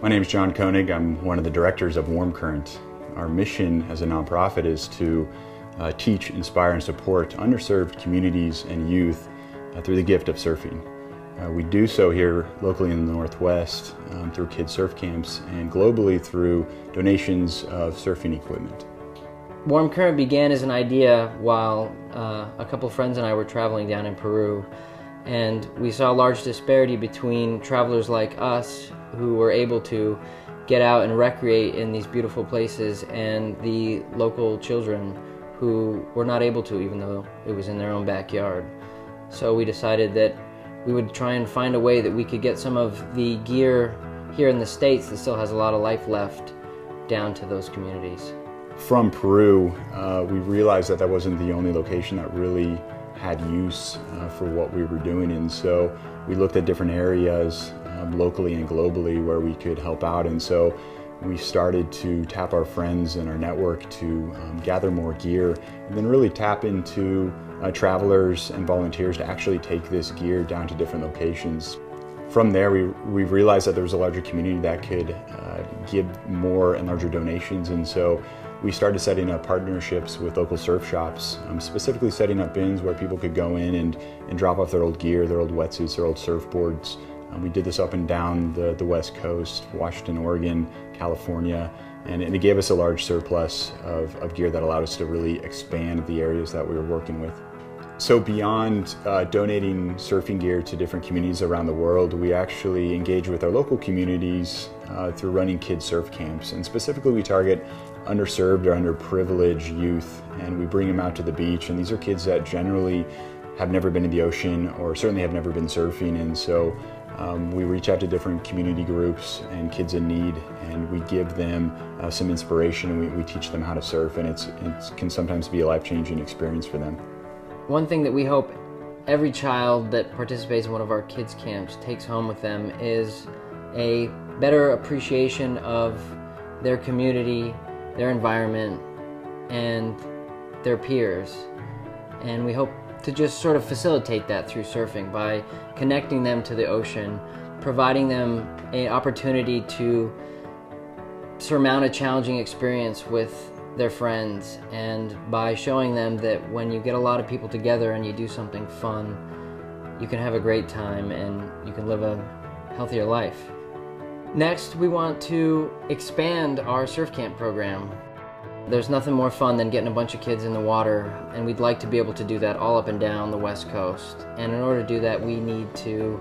My name is John Koenig. I'm one of the directors of Warm Current. Our mission as a nonprofit is to teach, inspire, and support underserved communities and youth through the gift of surfing. We do so here locally in the Northwest through kids surf camps and globally through donations of surfing equipment. Warm Current began as an idea while a couple friends and I were traveling down in Peru, and we saw a large disparity between travelers like us who were able to get out and recreate in these beautiful places and the local children who were not able to, even though it was in their own backyard. So we decided that we would try and find a way that we could get some of the gear here in the States that still has a lot of life left down to those communities. From Peru, we realized that that wasn't the only location that really had use for what we were doing, and so we looked at different areas locally and globally where we could help out, and so we started to tap our friends and our network to gather more gear and then really tap into travelers and volunteers to actually take this gear down to different locations. From there, we realized that there was a larger community that could give more and larger donations, and so we started setting up partnerships with local surf shops, specifically setting up bins where people could go in and drop off their old gear, their old wetsuits, their old surfboards. We did this up and down the West Coast, Washington, Oregon, California, and it gave us a large surplus of gear that allowed us to really expand the areas that we were working with. So beyond donating surfing gear to different communities around the world, we actually engage with our local communities through running kids surf camps, and specifically we target underserved or underprivileged youth, and we bring them out to the beach, and these are kids that generally have never been to the ocean or certainly have never been surfing, and so we reach out to different community groups and kids in need, and we give them some inspiration, and we teach them how to surf, and it can sometimes be a life-changing experience for them. One thing that we hope every child that participates in one of our kids camps takes home with them is a better appreciation of their community, their environment, and their peers. And we hope to just sort of facilitate that through surfing by connecting them to the ocean, providing them an opportunity to surmount a challenging experience with their friends, and by showing them that when you get a lot of people together and you do something fun, you can have a great time and you can live a healthier life. Next, we want to expand our surf camp program. There's nothing more fun than getting a bunch of kids in the water, and we'd like to be able to do that all up and down the West Coast. And in order to do that, we need to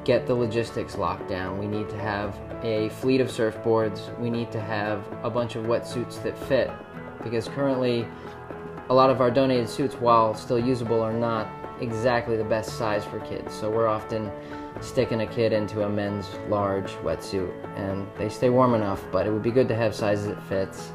get the logistics locked down. We need to have a fleet of surfboards. We need to have a bunch of wetsuits that fit, because currently a lot of our donated suits, while still usable, are not exactly the best size for kids. So we're often sticking a kid into a men's large wetsuit, and they stay warm enough, but it would be good to have sizes that fits.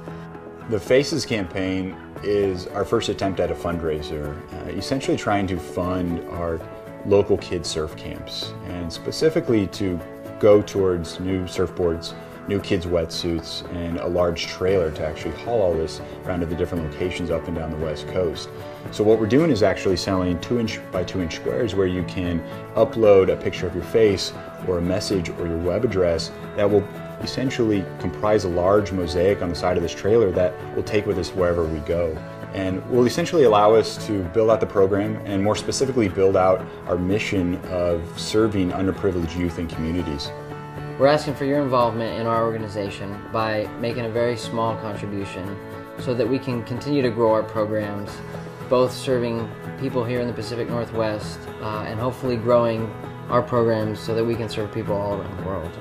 The Faces campaign is our first attempt at a fundraiser, essentially trying to fund our local kids surf camps, and specifically to go towards new surfboards, new kids wetsuits, and a large trailer to actually haul all this around to the different locations up and down the West Coast. So what we're doing is actually selling 2-inch by 2-inch squares where you can upload a picture of your face or a message or your web address that will essentially comprise a large mosaic on the side of this trailer that we'll take with us wherever we go, and will essentially allow us to build out the program, and more specifically build out our mission of serving underprivileged youth and communities. We're asking for your involvement in our organization by making a very small contribution so that we can continue to grow our programs, both serving people here in the Pacific Northwest and hopefully growing our programs so that we can serve people all around the world.